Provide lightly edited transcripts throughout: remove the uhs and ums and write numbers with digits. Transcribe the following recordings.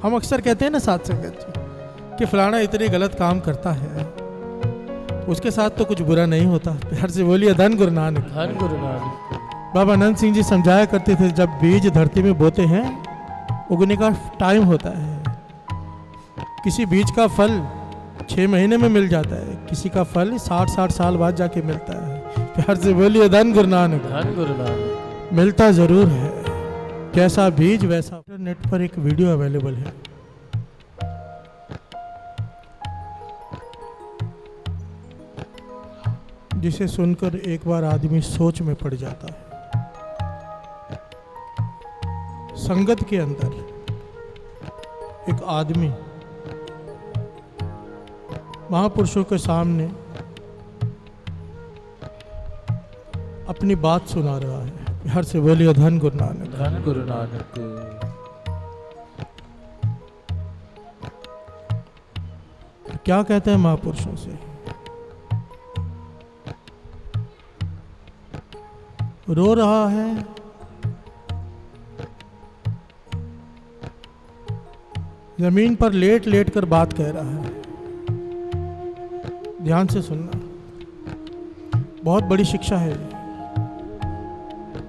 हम अक्सर कहते हैं ना साथ संगत जी कि फलाना इतने गलत काम करता है, उसके साथ तो कुछ बुरा नहीं होता। प्यार से बोलिए धन गुरु नानक। धन गुरु नानक। बाबा अनंत सिंह जी समझाया करते थे, जब बीज धरती में बोते हैं उगने का टाइम होता है। किसी बीज का फल 6 महीने में मिल जाता है, किसी का फल 60-60 साल बाद जाके मिलता है। प्यार से बोलिए धन गुरु नानक। धन गुरु नानक। मिलता जरूर है, जैसा बीज वैसा। इंटरनेट पर एक वीडियो अवेलेबल है, जिसे सुनकर एक बार आदमी सोच में पड़ जाता है। संगत के अंदर एक आदमी महापुरुषों के सामने अपनी बात सुना रहा है। हर से बोलिए धन गुरु नानक। धन गुरु नानक। क्या कहते हैं महापुरुषों से? रो रहा है, जमीन पर लेट लेट कर बात कह रहा है। ध्यान से सुनना, बहुत बड़ी शिक्षा है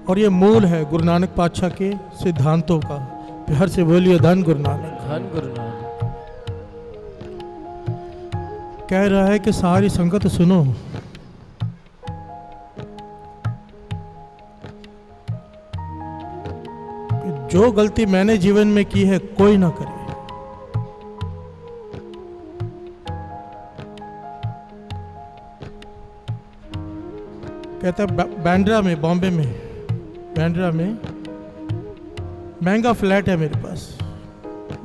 और ये मूल है गुरु नानक पातशाह के सिद्धांतों का। प्यार से बोलिए धन गुरु नानक। धन गुरु नानक। कह रहा है कि सारी संगत सुनो, जो गलती मैंने जीवन में की है कोई ना करे। कहता है बांद्रा में, बॉम्बे में, बांद्रा में महंगा फ्लैट है मेरे पास,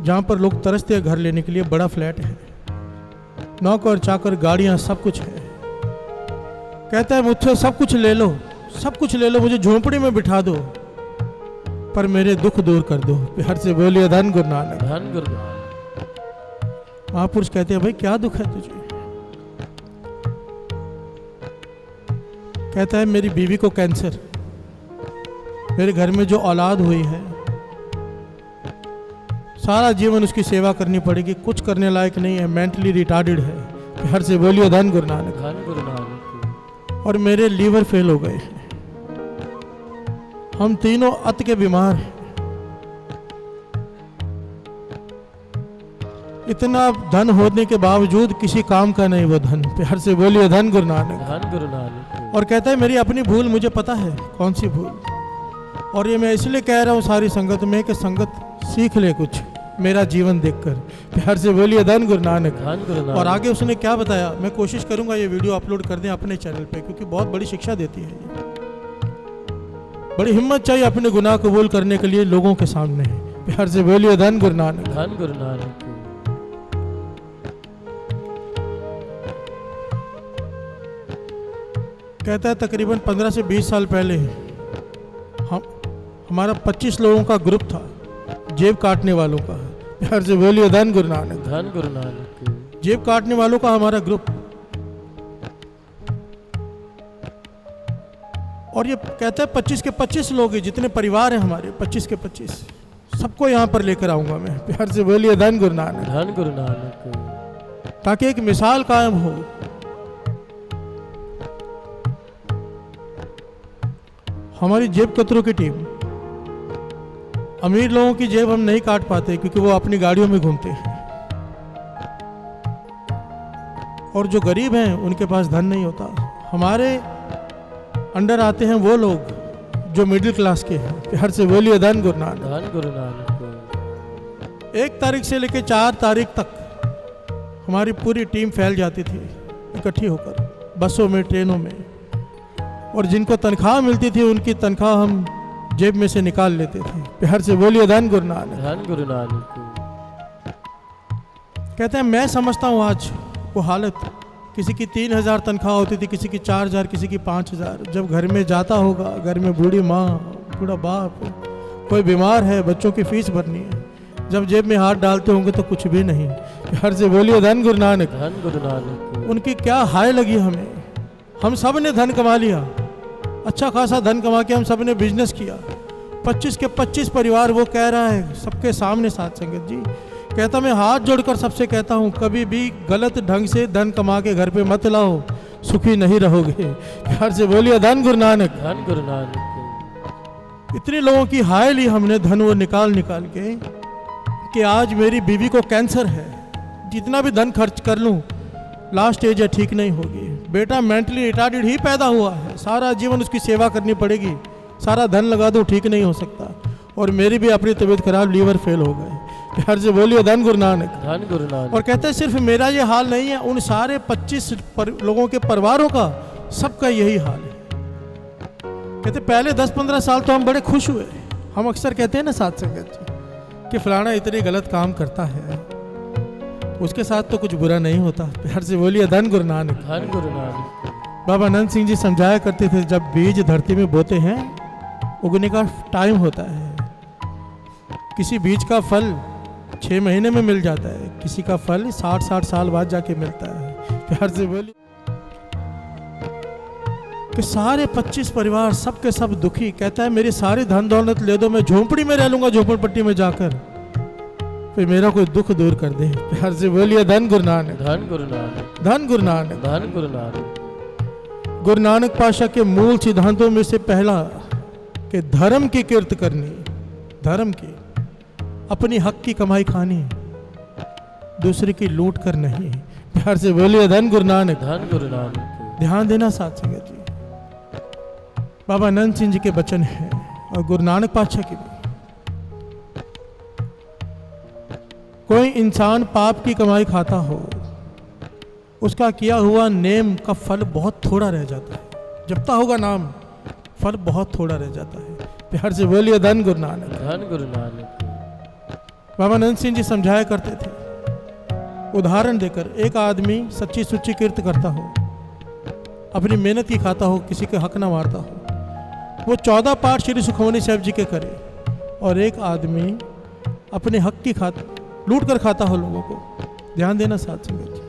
जहाँ पर लोग तरसते हैं घर लेने के लिए। बड़ा फ्लैट है, नौकर चाकर गाड़ियाँ सब कुछ है। कहता है मुझसे सब कुछ ले लो, सब कुछ ले लो, मुझे झोंपड़ी में बिठा दो, पर मेरे दुख दूर कर दो। प्यार से बोलिए धन गुरु नानक। धन गुरु नानक। महापुरुष कहते हैं भाई क्या दुख है तुझे? कहता है मेरी बीवी को कैंसर, मेरे घर में जो औलाद हुई है सारा जीवन उसकी सेवा करनी पड़ेगी, कुछ करने लायक नहीं है, मेंटली रिटार्डेड है। प्यार से बोलिए धन गुरु नानक। धन गुरु नानक। और मेरे लीवर फेल हो गए हैं, हम तीनों अत के बीमार हैं। इतना धन होने के बावजूद किसी काम का नहीं वो धन। प्यार से बोलिए धन गुरु नानक। धन गुरु नानक। और कहता है मेरी अपनी भूल मुझे पता है, कौन सी भूल, और ये मैं इसलिए कह रहा हूँ सारी संगत में कि संगत सीख ले कुछ मेरा जीवन देखकर। प्यार से बोलिए धन गुरु नानक। धन गुरु नानक। और आगे उसने क्या बताया, मैं कोशिश करूंगा ये वीडियो अपलोड कर दें अपने चैनल पे, क्योंकि बहुत बड़ी शिक्षा देती है ये। बड़ी हिम्मत चाहिए अपने गुनाह कबूल करने के लिए लोगों के सामने। प्यार से बोलिए धन गुरु नानक। धन गुरु नानक। कहता है तकरीबन 15 से 20 साल पहले हमारा 25 लोगों का ग्रुप था, जेब काटने वालों का। प्यार से बोलिए धन गुरु नानक। धन गुरु नानक। जेब काटने वालों का हमारा ग्रुप। और ये कहता है 25 के 25 लोग हैं, जितने परिवार हैं हमारे 25 के 25, सबको यहाँ पर लेकर आऊंगा मैं। प्यार से बोलिए धन गुरु नानक। धन गुरु नानक। ताकि एक मिसाल कायम हो। हमारी जेब कतरों की टीम, अमीर लोगों की जेब हम नहीं काट पाते क्योंकि वो अपनी गाड़ियों में घूमते हैं, और जो गरीब हैं उनके पास धन नहीं होता। हमारे अंडर आते हैं वो लोग जो मिडिल क्लास के हैं। प्यार से बोलिए धन गुरु नानक। धन गुरु नानक। 1 तारीख से लेकर 4 तारीख तक हमारी पूरी टीम फैल जाती थी इकट्ठी होकर, बसों में, ट्रेनों में, और जिनको तनख्वाह मिलती थी उनकी तनख्वाह हम जेब में से निकाल लेते थे। प्यार से बोलिए धन गुरु नानक। धन गुरु नानक। कहते हैं मैं समझता हूँ आज वो हालत, किसी की 3000 तनख्वाह होती थी, किसी की 4000, किसी की 5000। जब घर में जाता होगा, घर में बूढ़ी माँ, बूढ़ा बाप, कोई बीमार है, बच्चों की फीस भरनी है, जब जेब में हाथ डालते होंगे तो कुछ भी नहीं। प्यार से बोलिए धन गुरु नानक। धन गुरु नानक। उनकी क्या हाय लगी हमें। हम सब ने धन कमा लिया, अच्छा खासा धन कमा के हम सब ने बिजनेस किया। 25 के 25 परिवार, वो कह रहा है सबके सामने साथ संगत जी कहता मैं हाथ जोड़कर सबसे कहता हूँ कभी भी गलत ढंग से धन कमा के घर पे मत लाओ, सुखी नहीं रहोगे। प्यार से बोलिए धन गुरु नानक। धन गुरु नानक। इतने लोगों की हाय ली हमने धन वो निकाल निकाल के कि आज मेरी बीवी को कैंसर है, जितना भी धन खर्च कर लूँ लास्ट एज है ठीक नहीं होगी। बेटा मेंटली रिटार्डेड ही पैदा हुआ है, सारा जीवन उसकी सेवा करनी पड़ेगी, सारा धन लगा दूँ ठीक नहीं हो सकता। और मेरी भी अपनी तबीयत खराब, लीवर फेल हो गए। प्यार से बोलिए धन गुरु नानक। धन गुरु नानक। और कहते हैं सिर्फ मेरा ये हाल नहीं है, उन सारे 25 लोगों के परिवारों का सबका यही हाल है। कहते पहले 10-15 साल तो हम बड़े खुश हुए। हम अक्सर कहते हैं ना साथ संगत कि फलाना इतने गलत काम करता है, उसके साथ तो कुछ बुरा नहीं होता। प्यार से बोलिए धन गुरु नानक। धन गुरु नानक। बाबा अनंत सिंह जी समझाया करते थे जब बीज धरती में बोते हैं उगने का टाइम होता है। किसी बीज का फल 6 महीने में मिल जाता है, किसी का फल 60-60 साल बाद जाके मिलता है। प्यार से बोलिए कि सारे 25 परिवार सब के सब दुखी। कहता है मेरी सारी धन दौलत ले दो, मैं झोंपड़ी में रह लूंगा, झोपड़पट्टी में जाकर, फिर मेरा कोई दुख दूर कर दे। प्यार से बोलिए धन गुरु नानक। धन गुरु नानक। धन गुरु नानक। धन गुरु नानक। गुरु नानक पातशाह के मूल सिद्धांतों में से पहला कि धर्म की कीर्त करनी, धर्म की, अपनी हक की कमाई खानी, दूसरे की लूट कर नहीं। प्यार से बोलिए धन गुरु नानक। धन गुरु नानक। ध्यान देना साथ संगत जी, बाबा अनंत सिंह जी के वचन हैं और गुरु नानक पातशाह के भी। कोई इंसान पाप की कमाई खाता हो, उसका किया हुआ नेम का फल बहुत थोड़ा रह जाता है। जपता होगा नाम, फल बहुत थोड़ा रह जाता है। प्यार से बोलिए धन गुरु नानक। धन गुरु नानक। बाबा अनंत सिंह जी समझाया करते थे उदाहरण देकर, एक आदमी सच्ची सुच्ची कीर्त करता हो, अपनी मेहनत की खाता हो, किसी के हक ना मारता हो, वो 14 पाठ श्री सुखमनी साहिब जी के करे। और एक आदमी अपने हक की लूट कर खाता हो लोगों को। ध्यान देना साथ संगत जी,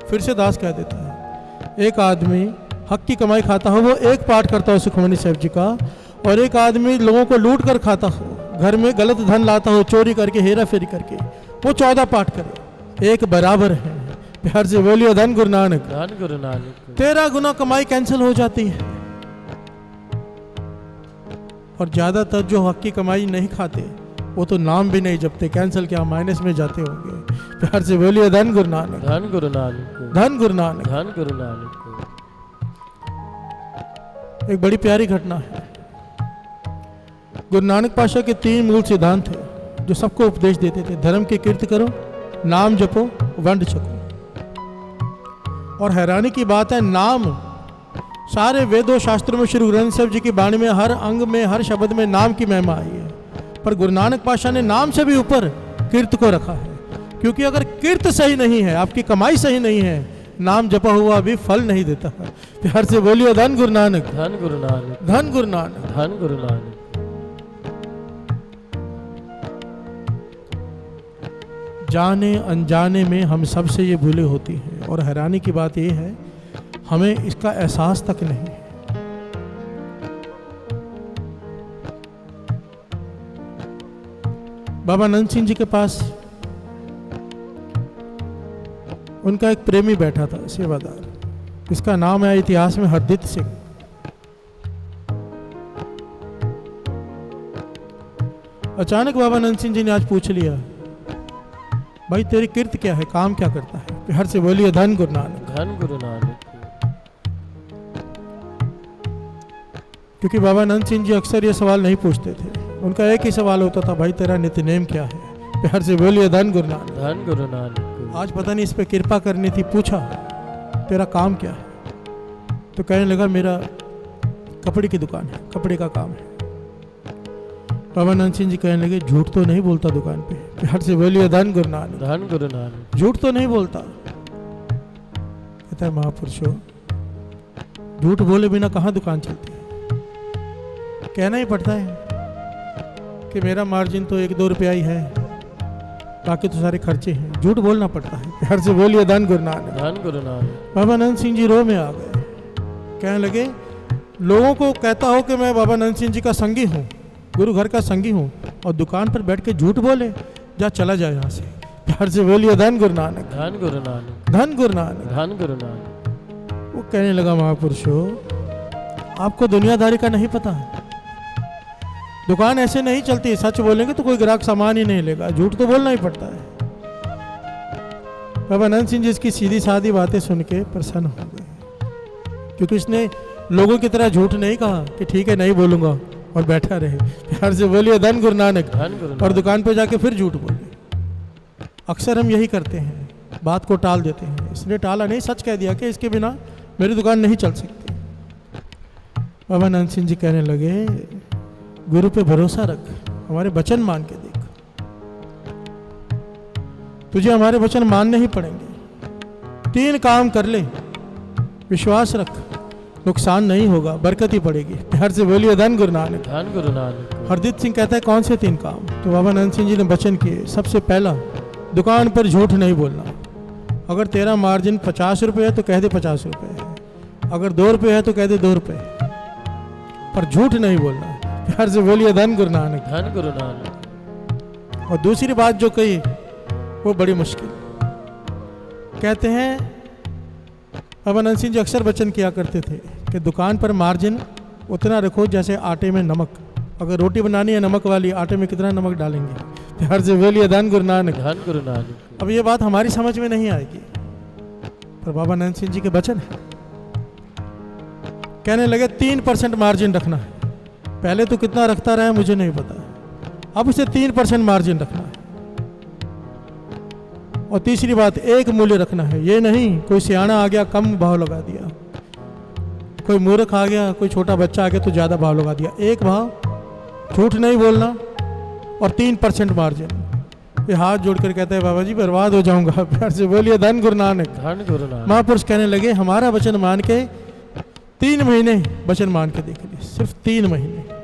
फिर से दास कह देता है, एक आदमी हक की कमाई खाता हो, वो एक पाठ करता हो सुखमनी साहिब जी का, और एक आदमी लोगों को लूट कर खाता हो, घर में गलत धन लाता हो, चोरी करके, हेरा फेरी करके, वो 14 पाठ करे, एक बराबर है। प्यार से बोलिए धन गुरु नानक। धन गुरु नानक। 13 गुना कमाई कैंसिल हो जाती है। और ज्यादातर जो हक की कमाई नहीं खाते वो तो नाम भी नहीं जपते, कैंसिल क्या माइनस में जाते होंगे। प्यार से बोलिए धन गुरु नानक। धन गुरु नानक। धन गुरु नानक। धन गुरु नानक। एक बड़ी प्यारी घटना है। गुरु नानक पातशाह के 3 मूल सिद्धांत थे जो सबको उपदेश देते थे। धर्म की कीर्ति करो, नाम जपो, वंड छको। और हैरानी की बात है, नाम सारे वेदों शास्त्रों में, श्री गुरु ग्रंथ साहिब जी की वाणी में हर अंग में, हर शब्द में नाम की महिमा आई है। पर गुरु नानक पातशाह ने नाम से भी ऊपर कीर्त को रखा है, क्योंकि अगर कीर्त सही नहीं है, आपकी कमाई सही नहीं है, नाम जपा हुआ भी फल नहीं देता है। प्यार से बोलिए धन गुरु नानक। धन गुरु नानक। धन गुरु नानक। धन गुरु नानक। जाने अनजाने में हम सबसे ये भूले होती हैं, और हैरानी की बात यह है हमें इसका एहसास तक नहीं है। बाबा अनंत सिंह जी के पास उनका एक प्रेमी बैठा था, सेवादार, इसका नाम है इतिहास में हरदीप सिंह। अचानक बाबा अनंत सिंह जी ने आज पूछ लिया, भाई तेरी कीर्त क्या है, काम क्या करता है? प्यार से बोलिए धन गुरु नानक। धन गुरु नानक। क्योंकि बाबा अनंत सिंह जी अक्सर ये सवाल नहीं पूछते थे, उनका एक ही सवाल होता था, भाई तेरा नित्यनेम क्या है? प्यार से बोलिए धन गुरु नानक। धन गुरु नानक। आज पता नहीं इस पे कृपा करनी थी, पूछा तेरा काम क्या है? तो कहने लगा मेरा कपड़े की दुकान है, कपड़े का काम है। बाबा अनंत सिंह जी कहने लगे झूठ तो नहीं बोलता दुकान पे? प्यार से बोलिए धन गुरु नानक। धन गुरु नानक। झूठ तो नहीं बोलता? कहता है महापुरुषों, झूठ बोले बिना कहाँ दुकान चलती है? कहना ही पड़ता है कि मेरा मार्जिन तो 1-2 रुपया ही है, बाकी तो सारे खर्चे हैं। झूठ बोलना पड़ता है। प्यार से बोलिए धन गुरु नानक। धन गुरु नानक। बाबा अनंत सिंह जी रो में आ गए, कहने लगे लोगों को कहता हो कि मैं बाबा अनंत सिंह जी का संगी हूँ, गुरु घर का संगी हूँ, और दुकान पर बैठ के झूठ बोले, जा चला जाए यहाँ से। प्यार से बोलिए धन गुरु नानक, धन गुरु नानक, धन गुरु नानक। धन गुरु नानक। वो कहने लगा महापुरुषों, आपको दुनियादारी का नहीं पता। दुकान ऐसे नहीं चलती, सच बोलेंगे तो कोई ग्राहक सामान ही नहीं लेगा, झूठ तो बोलना ही पड़ता है। बाबा अनंत सिंह जी इसकी सीधी सादी बातें सुन के प्रसन्न हो गए, क्योंकि इसने लोगों की तरह झूठ नहीं कहा कि ठीक है नहीं बोलूंगा और बैठा रहे। प्यार से बोलिए धन गुरु नानक। धन गुरु और नानक। दुकान पे जाके फिर झूठ बोले। अक्सर हम यही करते हैं, बात को टाल देते हैं। इसलिए टाला नहीं, सच कह दिया कि इसके बिना मेरी दुकान नहीं चल सकती। बाबा अनंत सिंह जी कहने लगे, गुरु पे भरोसा रख, हमारे वचन मान के देख, तुझे हमारे वचन मानने ही पड़ेंगे। 3 काम कर ले, विश्वास रख, नुकसान नहीं होगा, बरकत ही पड़ेगी। प्यार से बोलिए धन गुरु नानक। धन गुरु नानक। हरदीप सिंह कहता है कौन से 3 काम? तो बाबा अनंत सिंह जी ने वचन किए। सबसे पहला, दुकान पर झूठ नहीं बोलना। अगर तेरा मार्जिन 50 रुपये है तो कह दे 50 रुपये है, अगर 2 रुपये है तो कह दे 2 रुपये, पर झूठ नहीं बोलना। प्यार से बोलिए धन गुरु नानक। धन गुरु नानक। और दूसरी बात जो कही वो बड़ी मुश्किल। कहते हैं बाबा अनंत सिंह जी अक्सर वचन किया करते थे कि दुकान पर मार्जिन उतना रखो जैसे आटे में नमक। अगर रोटी बनानी है नमक वाली, आटे में कितना नमक डालेंगे? प्यार से बोलिए धन गुरु नानक। धन गुरु नानक। अब ये बात हमारी समझ में नहीं आएगी, पर बाबा अनंत सिंह जी के वचन है। कहने लगे 3% मार्जिन रखना है। पहले तो कितना रखता रहा है मुझे नहीं पता, अब उसे 3% मार्जिन रखना है। और तीसरी बात, एक मूल्य रखना है। ये नहीं कोई सियाना आ गया कम भाव लगा दिया, कोई मूर्ख आ गया, कोई छोटा बच्चा आ गया तो ज़्यादा भाव लगा दिया। एक भाव, झूठ नहीं बोलना, और 3% मार्जिन। ये हाथ जोड़कर कहता है बाबा जी बर्बाद हो जाऊंगा। प्यार से बोलिए धन गुरु नानक। धन गुरु नानक। महापुरुष कहने लगे हमारा वचन मान के 3 महीने वचन मान के देख लिए, सिर्फ 3 महीने।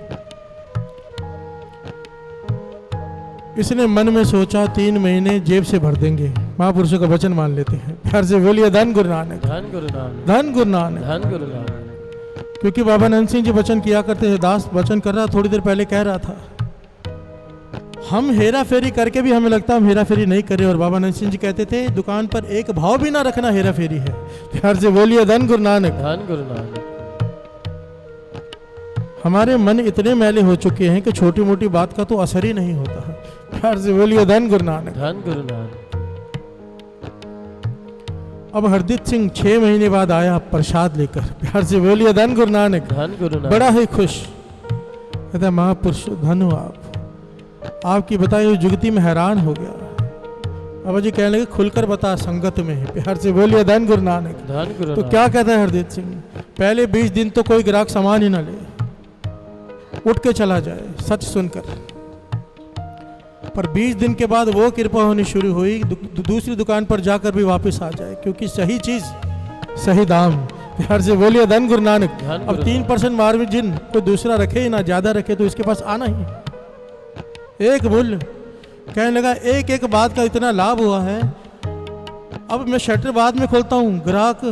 इसने मन में सोचा 3 महीने जेब से भर देंगे, महापुरुषों का वचन मान लेते हैं। प्यार से बोलिए धन गुरु नानक। धन गुरु नानक। धन गुरु नानक। धन गुरु नानक। क्योंकि बाबा अनंत सिंह जी वचन किया करते थे। दास वचन कर रहा, थोड़ी देर पहले कह रहा था, हम हेरा फेरी करके भी हमें लगता हम हेरा फेरी नहीं करें। और बाबा अनंत सिंह जी कहते थे दुकान पर एक भाव भी ना रखना हेरा फेरी है। प्यार से बोलिए धन गुरु नानक। धन गुरु नानक। हमारे मन इतने मैले हो चुके हैं कि छोटी मोटी बात का तो असर ही नहीं होता है। प्यार से बोलिए धन गुरु नानक। धन गुरु नानक। अब हरदीप सिंह 6 महीने बाद आया प्रसाद लेकर। प्यार से बोलिए धन गुरु नानक। धन गुरु नानक। बड़ा ही खुश, कहता महापुरुष धन हो आप, आपकी बताई हुई जुगती में हैरान हो गया। बाबा जी कहने लगे खुलकर बता संगत में। प्यार से बोलिए धन गुरु नानक। धन गुरु तो नानक। क्या कहता है हरदीप सिंह? पहले 20 दिन तो कोई ग्राहक सामान ही ना ले, उठ के चला जाए सच सुनकर। पर 20 दिन के बाद वो कृपा होनी शुरू हुई, दूसरी दुकान पर जाकर भी वापस आ जाए, क्योंकि सही चीज सही दाम। प्यार से बोलिए धन गुरु नानक। धन अब गुरु 3% मार्जिन कोई दूसरा रखे ही ना, ज्यादा रखे तो इसके पास आना ही। एक मूल्य। कहने लगा एक एक बात का इतना लाभ हुआ है, अब मैं शटर बाद में खोलता हूँ, ग्राहक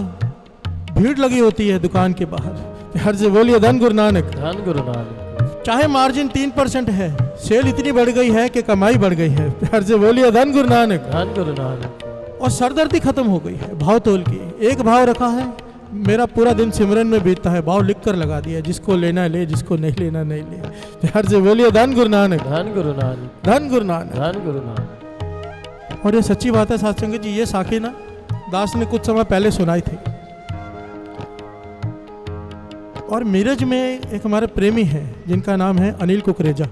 भीड़ लगी होती है दुकान के बाहर। प्यार से बोलिए धन गुरु नानक। धन गुरु नानक। चाहे मार्जिन 3% है, सेल इतनी बढ़ गई है कि कमाई बढ़ गई है। प्यार से बोलिए धन गुरु नानक। धन गुरु नानक। और सरदर्दी खत्म हो गई है भाव तोल की। एक भाव रखा है, मेरा पूरा दिन सिमरन में बीतता है, भाव लिख कर लगा दिया, जिसको लेना ले, जिसको नहीं लेना नहीं ले। प्यार से बोलिए धन गुरु नानक। धन गुरु नानक। धन गुरु नानक। धन गुरु नानक। और ये सच्ची बात है साथ संगत जी, ये साखी ना दास ने कुछ समय पहले सुनाई थी। और मीरज में एक हमारे प्रेमी हैं जिनका नाम है अनिल कुकरेजा,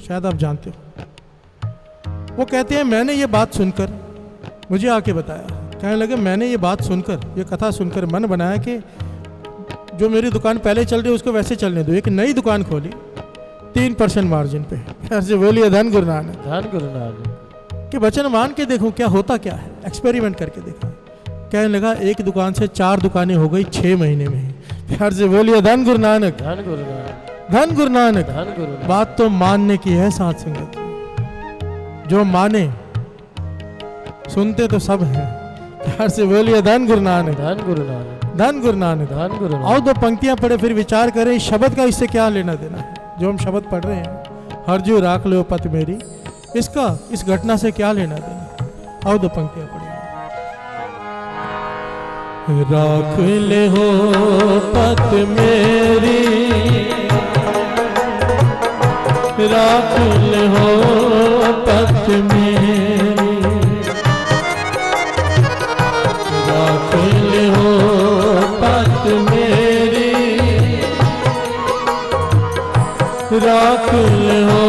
शायद आप जानते हो। वो कहते हैं मैंने ये बात सुनकर, मुझे आके बताया, कहने लगे मैंने ये बात सुनकर, ये कथा सुनकर मन बनाया कि जो मेरी दुकान पहले चल रही है उसको वैसे चलने दो। एक नई दुकान खोली 3% मार्जिन पे। प्यार से बोलिए धन गुरु नानक। धन गुरु नानक। कि वचन मान के देखो क्या होता क्या है, एक्सपेरिमेंट करके देखा। कहने लगा एक दुकान से 4 दुकानें हो गई 6 महीने में। प्यार से बोलिए धन गुरु नानक। धन गुरु नानक। धन गुरु नानक। धन गुरु नानक। बात तो मानने की है साथ संगत, जो माने सुनते तो सब हैं। प्यार से बोलिए धन गुरु नानक। धन गुरु नानक। धन गुरु नानक। धन गुरु नानक। और 2 पंक्तियां पढ़े फिर विचार करें इस शब्द का इससे क्या लेना देना है। जो हम शब्द पढ़ रहे हैं, हरजू राख लो पत मेरी, इसका इस घटना से क्या लेना देना। आओ दो पंक्तियां पढ़ेंगे। राख ले हो पत मेरी, राख ले हो पत मेरी, राख ले हो पत मेरी, राख ले हो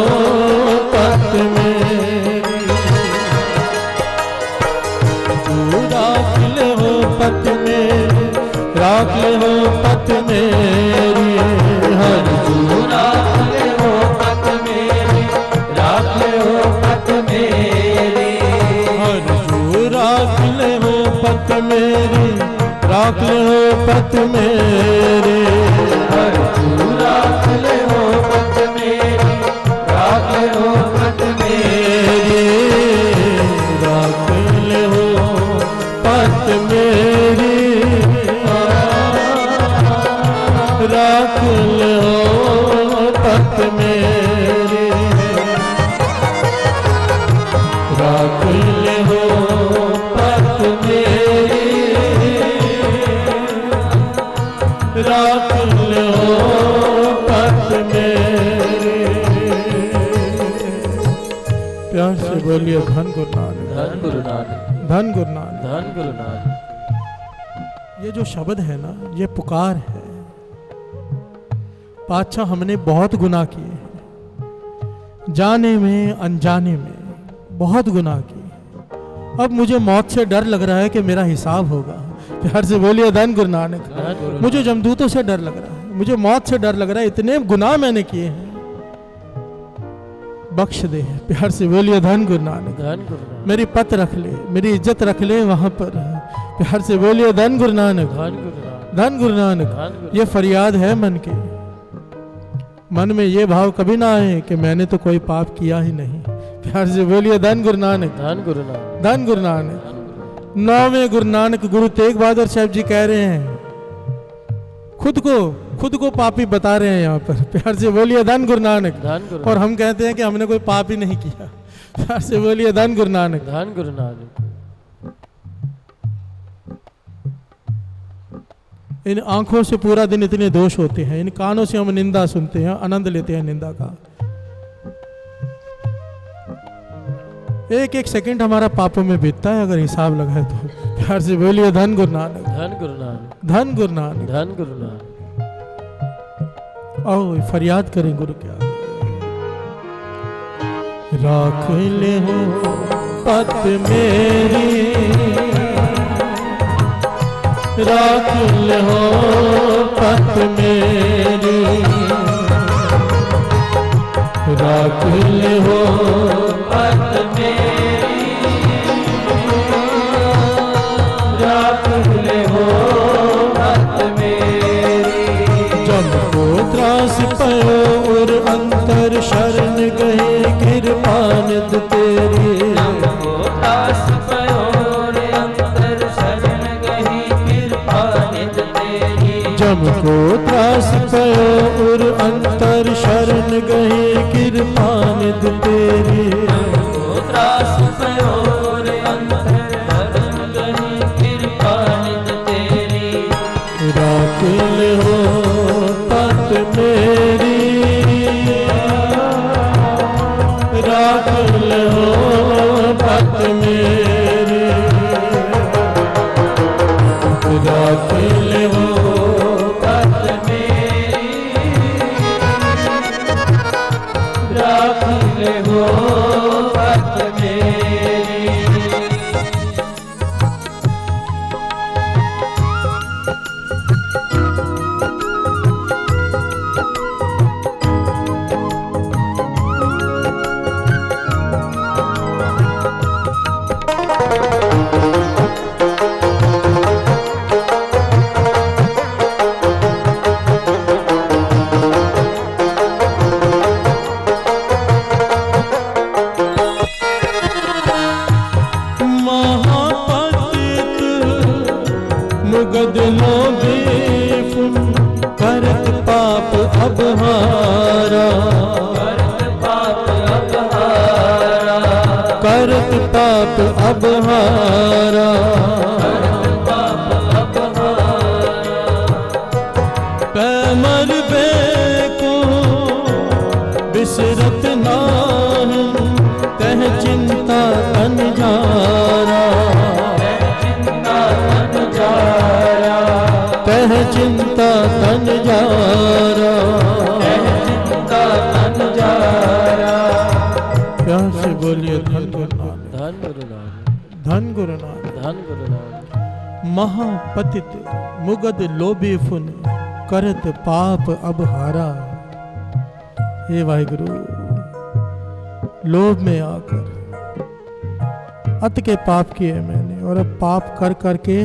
पत मेरी, तू राख ले हो पत मेरी, राख ले हो पत मेरी, हर तू राख ले हो पत मेरी, राख ले हो पत मेरी, हर तू राख ले हो पत मेरी, राख ले हो पत मेरी, हर तू राख ले हो पत मेरी, राख ले हो पत मेरी, राख ले हो पत मेरी, राख ले हो पत मेरी, राख ले हो पत मेरी, राख ले हो पत मेरी। प्यार से बोलिए धन गुरु नानक, धन गुरु नानक, धन गुरु नानक। धन गुरु नानक। ये जो शब्द है ना, ये पुकार है। पातशाह हमने बहुत गुनाह किए हैं, जाने में अनजाने में बहुत गुनाह किए। अब मुझे मौत से डर लग रहा है कि मेरा हिसाब होगा। प्यार से बोलिए धन गुरु नानक। धन गुरु मुझे जमदूतों से डर लग रहा है, मुझे मौत से डर लग रहा है, इतने गुनाह मैंने किए हैं, बख्श दे। प्यार से बोलिए धन गुरु नानक। धन गुरु नानक। मेरी पत रख ले, मेरी इज्जत रख ले वहां पर। प्यार से बोलिए धन गुरु नानक, धन गुरु नानक। धन गुरु नानक। धन गुरु ये फरियाद है मन की। मन में ये भाव कभी ना आए कि मैंने तो कोई पाप किया ही नहीं। प्यार से बोलिए धन गुरु नानक, धन गुरु नानक। धन गुरु नानक। नौवें गुरु नानक गुरु तेग बहादुर साहब जी कह रहे हैं, खुद को पापी बता रहे हैं यहाँ पर। प्यार से बोलिए धन गुरु नानक। धन गुरु और हम कहते हैं कि हमने कोई पाप ही नहीं किया। प्यार से बोलिए धन गुरु नानक। धन गुरु नानक। इन आंखों से पूरा दिन इतने दोष होते हैं, इन कानों से हम निंदा सुनते हैं, आनंद लेते हैं निंदा का। एक एक सेकंड हमारा पापों में बीतता है अगर हिसाब लगाए तो। प्यार से बोलिए धन गुरु नानक, धन गुरु नानक। धन गुरु नानक। धन गुरु नानक। आओ फरियाद करें गुरु के आगे। राख ले हो पत मेरी, राख ले हो पत मेरी, राख ले हो पत मेरी, राख ले हो पत मेरी, जब को त्रास पयो और अंतर शरण गए कृपा निध तेरी, हमको त्रास पयो रे अंतर शरण गही कृपा निध तेरी, जब को त्रास पयो और अंतर शरण गए कृपा निध तेरी, हमको त्रास पयो रे अंतर शरण गही कृपा निध तेरी, राख ले हो पत मेरी, राख ले हो पत मेरी, राख ले हो पत मेरी, राख ले हो पत मेरी। मुगद लो बेफ करत पाप अब हारा, करत पाप अब हारा, करत पाप अब हारा, पैमर बे को बिसरत नाही, तह चिंता तन जारा, तह चिंता तन जारा, प्यार से बोलिए धन गुरु नानक, धन गुरु नानक, धन गुरु नानक। धन गुरु नानक। महापतित मुगद लोभी फुन करत पाप अब हारा। हे वाहिगुरु, लोभ में आकर अत के पाप किए मैंने और अब पाप कर करके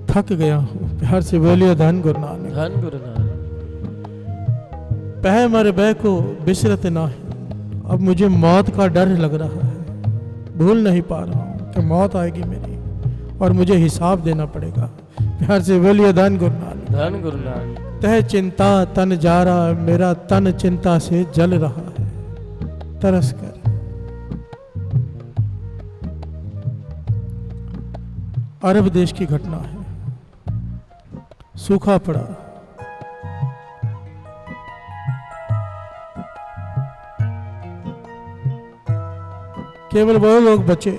थक गया हूँ। प्यार से बोलिए धन गुरु नानक, धन गुरु नानक। पह मर बह को बिसरत नाही, अब मुझे मौत का डर लग रहा है। भूल नहीं पा रहा हूँ कि मौत आएगी मेरी और मुझे हिसाब देना पड़ेगा। प्यार से बोलिए धन गुरु नानक, धन गुरु नानक। तह चिंता तन जा रहा, मेरा तन चिंता से जल रहा है तरस कर। अरब देश की घटना है। सूखा पड़ा, केवल वो लोग बचे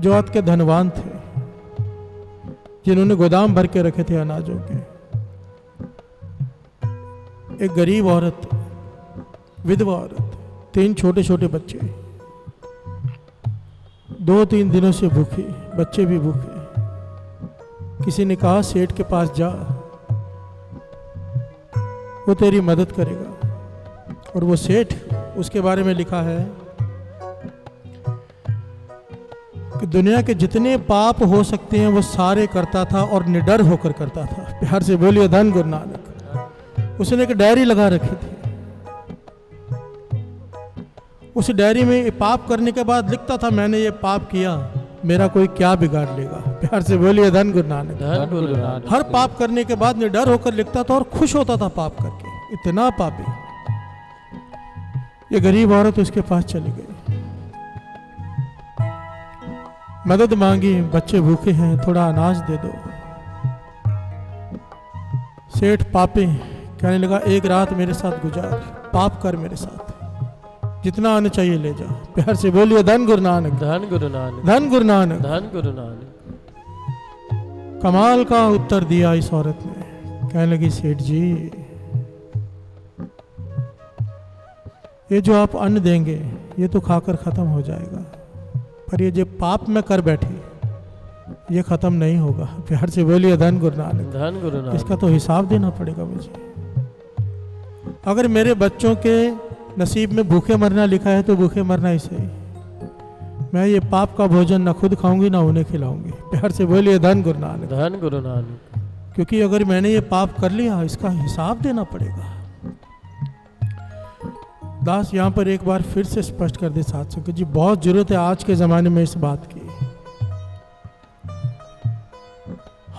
जो अत के धनवान थे, जिन्होंने गोदाम भर के रखे थे अनाजों के। एक गरीब औरत, विधवा औरत, 3 छोटे छोटे बच्चे, 2-3 दिनों से भूखी, बच्चे भी भूखे। किसी ने कहा सेठ के पास जा, वो तेरी मदद करेगा। और वो सेठ, उसके बारे में लिखा है कि दुनिया के जितने पाप हो सकते हैं वो सारे करता था और निडर होकर करता था। प्यार से बोलिए धन गुरु नानक। उसने एक डायरी लगा रखी थी। उस डायरी में पाप करने के बाद लिखता था, मैंने ये पाप किया, मेरा कोई क्या बिगाड़ लेगा। प्यार से बोलिए धन गुरु नानक, धन गुरु नानक। हर पाप करने के बाद निडर होकर लिखता था और खुश होता था पाप करके। इतना पापी। ये गरीब औरत उसके पास चली गई, मदद मांगी, बच्चे भूखे हैं, थोड़ा अनाज दे दो। सेठ पापी कहने लगा, एक रात मेरे साथ गुजार, पाप कर मेरे साथ, जितना आने चाहिए ले जा। प्यार से बोलिए धन गुरु नानक, धन गुरु नानक, धन गुरु नानक। धन गुरु नानक। कमाल का उत्तर दिया इस औरत ने। कहने लगी, सेठ जी, ये जो आप अन्न देंगे ये तो खाकर खत्म हो जाएगा, पर ये जो पाप में कर बैठी ये खत्म नहीं होगा। प्यार से बोलिए धन गुरु नानक, धन गुरु नानक। इसका तो हिसाब देना पड़ेगा मुझे। अगर मेरे बच्चों के नसीब में भूखे मरना लिखा है तो भूखे मरना ही सही। मैं ये पाप का भोजन ना खुद खाऊंगी ना उन्हें खिलाऊंगी। प्यार से बोलिए धन गुरु नानक, धन गुरु नानक। क्योंकि अगर मैंने ये पाप कर लिया इसका हिसाब देना पड़ेगा। दास यहाँ पर एक बार फिर से स्पष्ट कर दे साथ संगत जी, बहुत जरूरत है आज के ज़माने में इस बात की।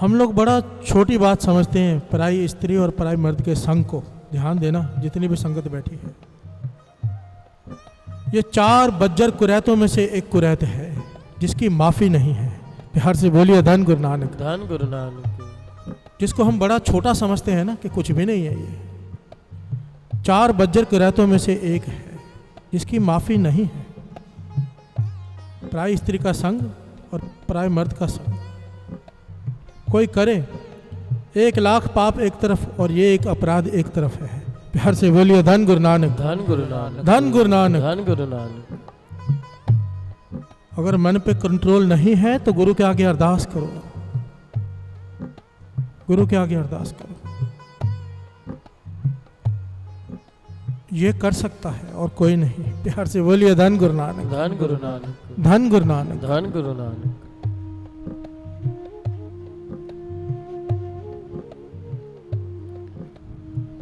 हम लोग बड़ा छोटी बात समझते हैं पराई स्त्री और पराई मर्द के संग को। ध्यान देना जितनी भी संगत बैठी है, ये 4 बज्जर कुरैतों में से एक कुरैत है जिसकी माफ़ी नहीं है। प्यार से बोलिए धन गुरु नानक, धन गुरु नानक। जिसको हम बड़ा छोटा समझते हैं ना कि कुछ भी नहीं है। ये 4 बज्जर कुरैतों में से एक है जिसकी माफ़ी नहीं है। पराई स्त्री का संग और पराई मर्द का संग कोई करे, 1 लाख पाप एक तरफ और ये एक अपराध एक तरफ है। प्यार से बोलिए धन गुरु नानक, धन गुरु नानक, धन गुरु नानक। धन गुरु नानक। अगर मन पे कंट्रोल नहीं है तो गुरु के आगे अरदास करो, गुरु के आगे अरदास करो। ये कर सकता है और कोई नहीं। प्यार से बोलिए धन गुरु नानक, धन गुरु नानक, धन गुरु नानक। धन गुरु नानक।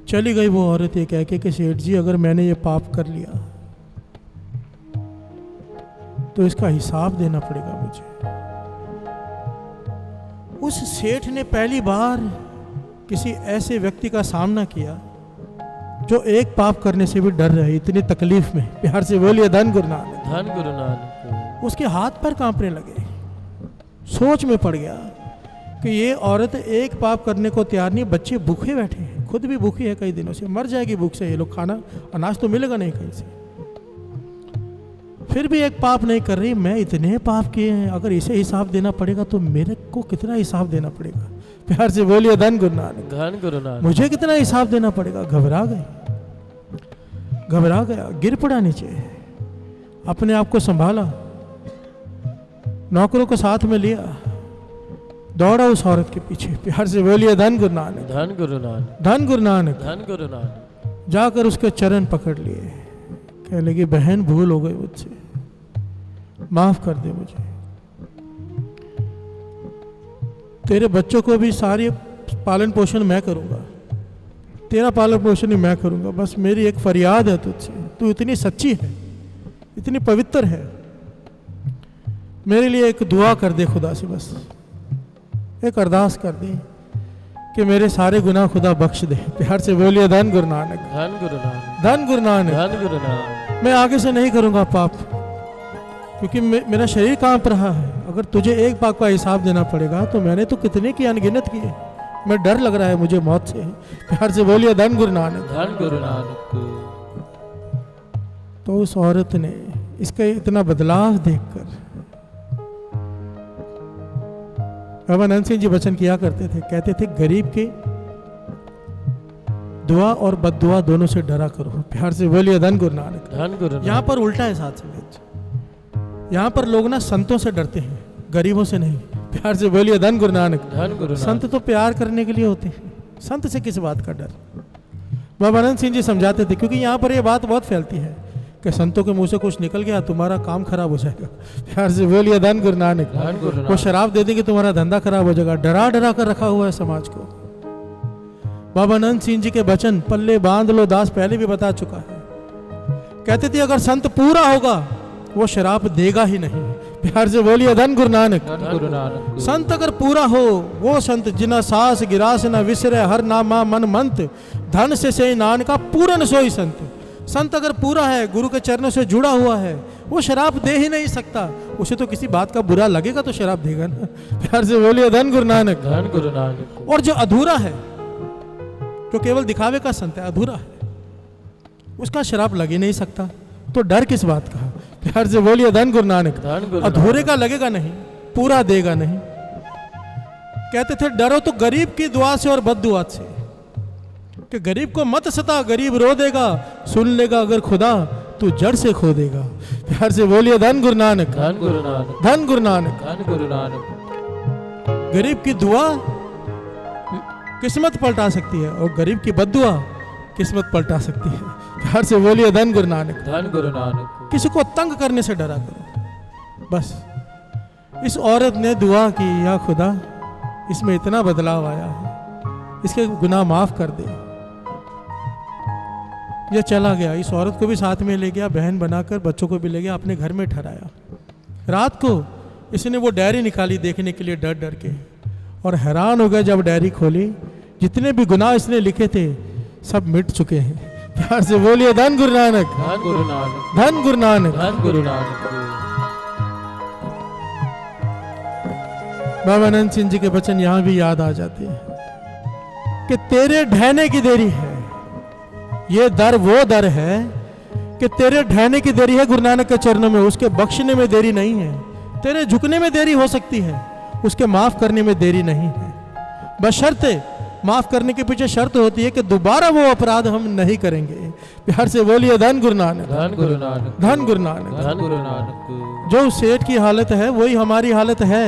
चली गई वो औरत ये कह के कि सेठ जी अगर मैंने ये पाप कर लिया तो इसका हिसाब देना पड़ेगा मुझे। उस सेठ ने पहली बार किसी ऐसे व्यक्ति का सामना किया जो एक पाप करने से भी डर रहे, इतनी तकलीफ में। प्यार से बोलिए धन गुरु नानक, धन गुरु नानक। उसके हाथ पैर कांपने लगे। सोच में पड़ गया कि ये औरत एक पाप करने को तैयार नहीं, बच्चे भूखे बैठे हैं, खुद भी भूखी है, कई दिनों से मर जाएगी भूख से, ये लोग खाना अनाज तो मिलेगा नहीं कहीं से, फिर भी एक पाप नहीं कर रही। मैं इतने पाप किए हैं, अगर इसे हिसाब देना पड़ेगा तो मेरे को कितना हिसाब देना पड़ेगा। प्यार से बोलिए धन गुरु नानक, धन गुरु नानक। मुझे कितना हिसाब देना पड़ेगा। घबरा गई, घबरा गया, गिर पड़ा नीचे, अपने आप को संभाला, नौकरों को साथ में लिया, दौड़ा उस औरत के पीछे। प्यार से बोलिए धन गुरु नानक, धन गुरु नानक, धन गुरु नानक। धन गुरु नानक। जाकर उसके चरण पकड़ लिए, कहने लगी बहन भूल हो गई मुझसे, माफ कर दे मुझे, तेरे बच्चों को भी सारी पालन पोषण मैं करूंगा, तेरा पालन पोषण ही मैं करूंगा, बस मेरी एक फरियाद है तुझसे, तू इतनी सच्ची है, इतनी पवित्र है, मेरे लिए एक दुआ कर दे खुदा से, बस एक अरदास कर दे कि मेरे सारे गुनाह खुदा बख्श दे। प्यार से बोलिए धन गुरु नानक, धन गुरु नानक, धन गुरु नानक। धन गुरु नानक। मैं आगे से नहीं करूंगा पाप, क्योंकि मेरा शरीर कांप रहा है। अगर तुझे एक पाप का हिसाब देना पड़ेगा तो मैंने तो कितने की अनगिनत किए, मैं डर लग रहा है मुझे मौत से। प्यार से बोलिए धन गुरु नानक, धन गुरु नानक। तो उस औरत ने इसका इतना बदलाव देखकर, बाबा नंद सिंह जी वचन किया करते थे, कहते थे गरीब के दुआ और बद्दुआ दोनों से डरा करो। प्यार से बोलिए धन गुरु नानक, धन गुरु नानक। यहाँ पर उल्टा है साथ संगत, यहाँ पर लोग ना संतों से डरते हैं, गरीबों से नहीं। प्यार से बोलिए धन गुरु नानक, धन गुरु नानक। संत तो प्यार करने के लिए होते हैं, संत से किस बात का डर। बाबा नंद सिंह जी समझाते थे, क्योंकि यहाँ पर ये बात बहुत फैलती है कि संतों के मुंह से कुछ निकल गया तुम्हारा काम खराब हो जाएगा। प्यार से बोलिए धन गुरु नानक, धन गुरु नानक। वो शराब दे देंगे तुम्हारा धंधा खराब हो जाएगा। डरा डरा कर रखा हुआ है समाज को। बाबा नंद सिंह जी के वचन पल्ले बांध लो दास पहले भी बता चुका है। कहते थे अगर संत पूरा होगा वो शराब देगा ही नहीं। प्यार से बोलिए धन गुरु नानक, धन गुरु नानक। संत अगर पूरा हो वो संत जिना सास गिरास न विसरे हर नामा मन मंत धन से नानका पूरन सोई संत। संत अगर पूरा है, गुरु के चरणों से जुड़ा हुआ है, वो शराब दे ही नहीं सकता। उसे तो किसी बात का बुरा लगेगा तो शराब देगा ना। प्यार से बोलिए धन गुरु नानक, धन गुरु नानक। और जो अधूरा है, जो केवल दिखावे का संत है, अधूरा है, उसका शराब लग ही नहीं सकता, तो डर किस बात का। प्यार से बोलिए धन गुरु नानक, धन गुरु अधूरे का लगेगा नहीं, पूरा देगा नहीं। कहते थे डरो तो गरीब की दुआ से और बद्दुआ से, कि गरीब को मत सता, गरीब रो देगा, सुन लेगा अगर खुदा तू जड़ से खो देगा। प्यार से बोलिए धन गुरु नानक, धन गुरु नानक। धन गुरु नानक। धन गुरु नानक। गरीब की दुआ किस्मत पलटा सकती है और गरीब की बद्दुआ किस्मत पलटा सकती है। प्यार से बोलिए धन गुरु नानक, धन गुरु नानक। किसी को तंग करने से डरा करो। बस इस औरत ने दुआ की, या खुदा इसमें इतना बदलाव आया है, इसके गुनाह माफ कर दे। यह चला गया, इस औरत को भी साथ में ले गया, बहन बनाकर बच्चों को भी ले गया, अपने घर में ठहराया। रात को इसने वो डायरी निकाली देखने के लिए डर डर के, और हैरान हो गया जब डायरी खोली, जितने भी गुनाह इसने लिखे थे सब मिट चुके हैं। प्यार से बोलिए धन गुरु नानक, धन गुरु नानक। धन गुरु नानक। धन गुरु नानक। बाबा नंद सिंह जी के वचन यहाँ भी याद आ जाते हैं कि तेरे ढहने की देरी है, ये दर वो दर है कि तेरे ढहने की देरी है गुरु नानक के चरणों में, उसके बख्शने में देरी नहीं है। तेरे झुकने में देरी हो सकती है, उसके माफ करने में देरी नहीं है। बशर्ते माफ करने के पीछे शर्त होती है कि दोबारा वो अपराध हम नहीं करेंगे। प्यार से बोलिए धन गुरु नानक, धन गुरु नानक। धन गुरु नानक। धन गुरु नानक। जो सेठ की हालत है वही हमारी हालत है,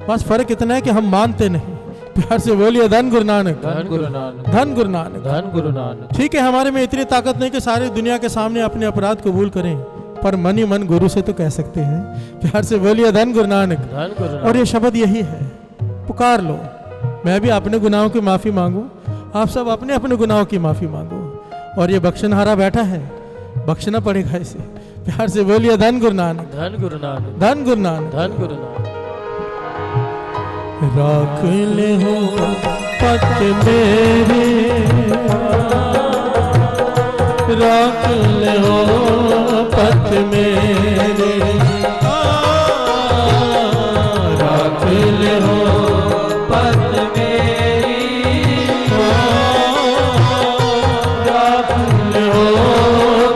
बस फर्क इतना है कि हम मानते नहीं। प्यार से बोलिए धन गुरु नानक, धन गुरु नानक। धन गुरु नानक। धन गुरु नानक। ठीक है, हमारे में इतनी ताकत नहीं कि सारी दुनिया के सामने अपने अपराध कबूल करें, पर मन ही मन गुरु से तो कह सकते हैं। प्यार से बोलिए धन गुरु नानक। धन गुरु नानक। और ये शब्द यही है, पुकार लो। मैं भी अपने गुनाहों की माफी मांगू, आप सब अपने अपने गुनाहों की माफी मांगो, और ये बख्शनहारा बैठा है, बख्शना पड़ेगा इसे। प्यार से बोलिए धन गुरु नानक, धन गुरु नानक। धन गुरु नानक। धन गुरु नानक। राख ले हो पत मेरे, राख ले हो पत मेरी, राख ले हो पत मेरी, राख ले हो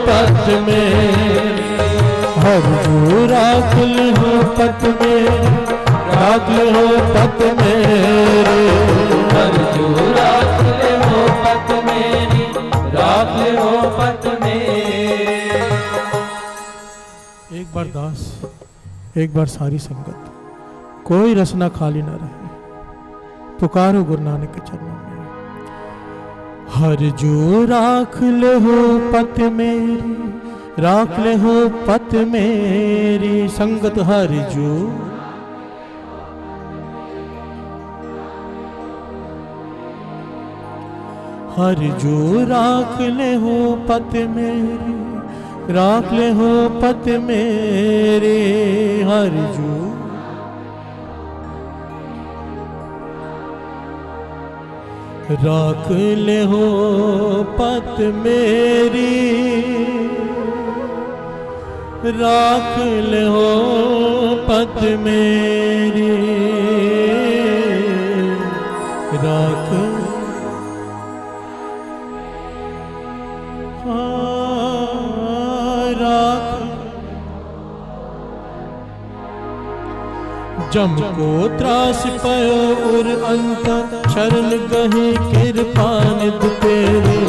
पत मेरी। हर जो राख ले हो पत मेरी, राख ले हो पत मेरी, हर जो राख ले हो पत मेरी, राख ले हो पत मेरी। एक बार दास, एक बार सारी संगत, कोई रसना खाली ना रहे, पुकारो गुरु नानक के चरणों में। हर जो राख ले हो पत मेरी, राख ले हो पत मेरी, संगत हर जो हर जो राख ले हो पत मेरी, राख ले हो पत मेरे। हर जो राख ले हो पत मेरी, राख ले हो पत मेरी, राख जम को त्रास पयो उर अंतर, शरण गही कृपा निध तेरी।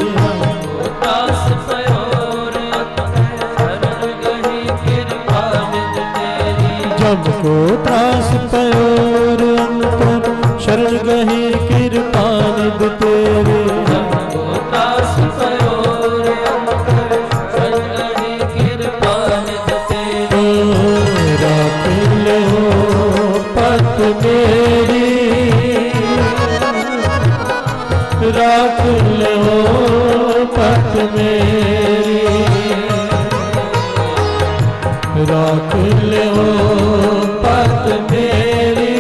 त्रास पयो उर अंतर, शरण गही कृपा निध तेरी। जम को त्रास पयो उर अंतर, शरण गही कृपा निध तेरी। जम को त्रास पयो उर अंतर, शरण गही कृपा निध तेरी। राख ले हो पत मेरी, राख ले हो पत मेरी, राख ले हो पत मेरी,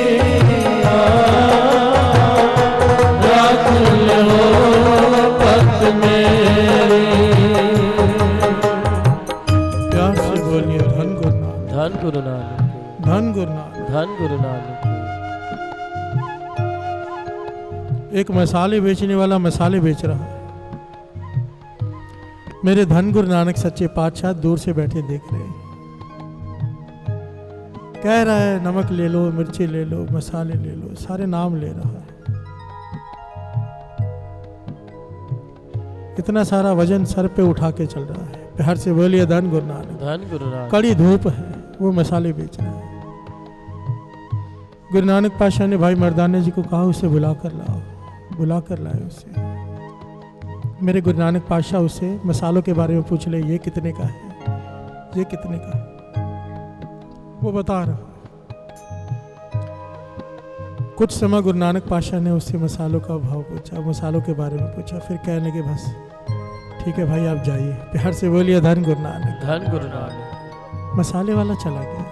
राख ले हो पत मेरी। प्यार से बोलिए धन गुरु नानक, धन गुरु नानक, धन गुरु नानक। धन गुरु नानक। एक मसाले बेचने वाला मसाले बेच रहा है, मेरे धन गुरु नानक सच्चे पातशाह दूर से बैठे देख रहे हैं। कह रहा है नमक ले लो, मिर्ची ले लो, मसाले ले लो, सारे नाम ले रहा है। इतना सारा वजन सर पे उठा के चल रहा है। प्यार से बोलिए धन गुरु नानक। धन गुरु नानक। कड़ी धूप है, वो मसाले बेच रहा है। गुरु नानक पातशाह ने भाई मर्दाना जी को कहा उसे बुला कर लाओ, बुला कर लाए उसे। मेरे गुरु नानक पातशाह उससे मसालों के बारे में पूछ ले, ये कितने का है, ये कितने का है। वो बता रहा। कुछ समय गुरु नानक पातशाह ने उससे मसालों का भाव पूछा, मसालों के बारे में पूछा, फिर कहने के बस ठीक है भाई आप जाइए। प्यार से बोलिए धन गुरु नानक। धन गुरु नानक। मसाले वाला चला गया।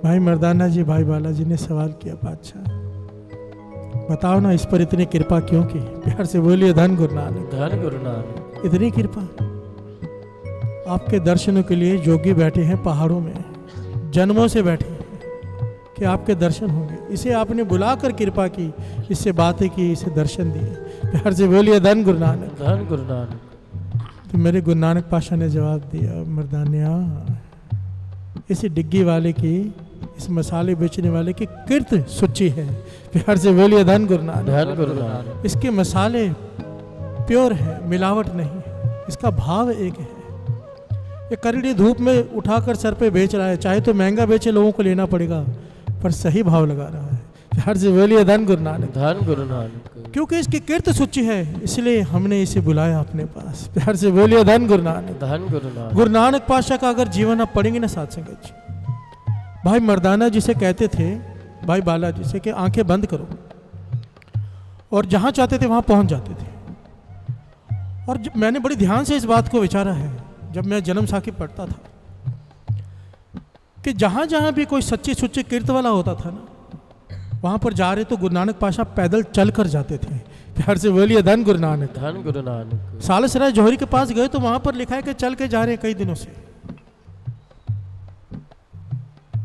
भाई मर्दाना जी, भाई बालाजी ने सवाल किया, बादशाह बताओ ना इस पर इतनी कृपा क्यों की। प्यार से बोलिए धन गुरु नानक। धन गुरु नानक। इतनी कृपा, आपके दर्शनों के लिए जोगी बैठे हैं पहाड़ों में, जन्मों से बैठे हैं कि आपके दर्शन होंगे। इसे आपने बुलाकर कृपा की, इससे बातें की, इसे दर्शन दिए। प्यार से बोलिए धन गुरु नानक। धन गुरु नानक। तो मेरे गुरु नानक पातशाह ने जवाब दिया, मर्दानिया इसी डिग्गी वाले की, इस मसाले बेचने वाले की कीर्त सुच्ची है। प्यार से बोलिए धन गुरु नानक। धन गुरु नानक। इसके मसाले प्योर है, मिलावट नहीं है, इसका भाव एक है। ये करड़ी धूप में उठाकर सर पे बेच रहा है, चाहे तो महंगा बेचे, लोगों को लेना पड़ेगा, पर सही भाव लगा रहा है। प्यार से बोलिए धन गुरु नानक। धन गुरु नानक। क्योंकि इसकी कीर्त सुच्ची है, इसलिए हमने इसे बुलाया अपने पास। प्यार से बोलिए धन गुरु नानक। धन गुरु नानक। गुरु नानक पातशाह का अगर जीवन आप पढ़ेंगे ना साथ संगत जी, भाई मर्दाना जी से कहते थे, भाई बालाजी से, कि आंखें बंद करो, और जहां चाहते थे वहां पहुंच जाते थे। और मैंने बड़ी ध्यान से इस बात को विचारा है जब मैं जन्म साखी पढ़ता था, कि जहां जहां भी कोई सच्ची सुच्ची कीर्त वाला होता था ना, वहाँ पर जा रहे तो गुरु नानक पाशा पैदल चल कर जाते थे। प्यार से बोलिए धन गुरु नानक। धन गुरु नानक। सालसराय जौहरी के पास गए तो वहाँ पर लिखा है कि चल के जा रहे हैं कई दिनों से।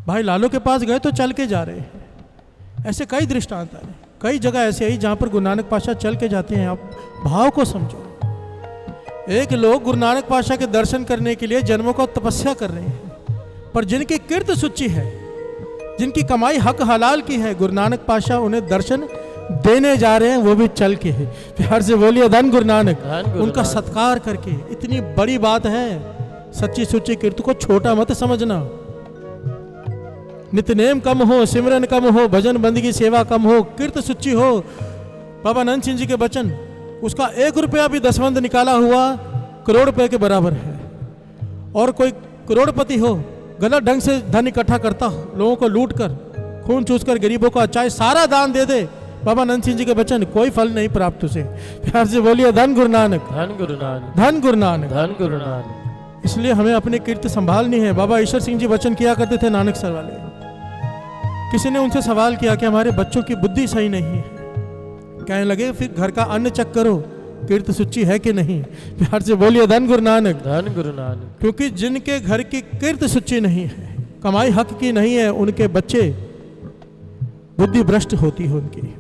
भाई लालो के पास गए तो चल के जा रहे हैं। ऐसे कई दृष्टांत हैं, कई जगह ऐसे आई जहाँ पर गुरु नानक पाशा चल के जाते हैं। आप भाव को समझो। एक लोग गुरु नानक पाशा के दर्शन करने के लिए जन्मों को तपस्या कर रहे हैं, पर जिनकी किर्त सुच्ची है, जिनकी कमाई हक हलाल की है, गुरु नानक पाशा उन्हें दर्शन देने जा रहे हैं, वो भी चल के है। प्यार से बोलिए धन गुरु नानक। उनका सत्कार करके। इतनी बड़ी बात है। सच्ची सुच्ची किर्त को छोटा मत समझना। नित्यनेम कम हो, सिमरन कम हो, भजन बंदगी सेवा कम हो, किर्त सुच्ची हो। बाबा नंद सिंह जी के वचन, उसका 1 रुपया भी दसवंध निकाला हुआ करोड़ रुपए के बराबर है। और कोई करोड़पति हो, गलत ढंग से धन इकट्ठा करता हो, लोगों को लूट कर, खून चूस कर, गरीबों को चाहे सारा दान दे दे, बाबा नंद सिंह जी के वचन, कोई फल नहीं प्राप्त उसे। प्यार से बोलिए धन गुरु नानक। धन गुरु नानक। धन गुरु नानक। धन गुरु नानक। इसलिए हमें अपनी कीर्ति संभालनी है। बाबा ईश्वर सिंह जी वचन किया करते थे नानक सर वाले। किसी ने उनसे सवाल किया कि हमारे बच्चों की बुद्धि सही नहीं है। कहने लगे फिर घर का अन्न चेक करो, कीर्त सुच्ची है कि नहीं। प्यार से बोलिए धन गुरु नानक। धन गुरु नानक। क्योंकि जिनके घर की कीर्त सुच्ची नहीं है, कमाई हक की नहीं है, उनके बच्चे बुद्धि भ्रष्ट होती है उनकी।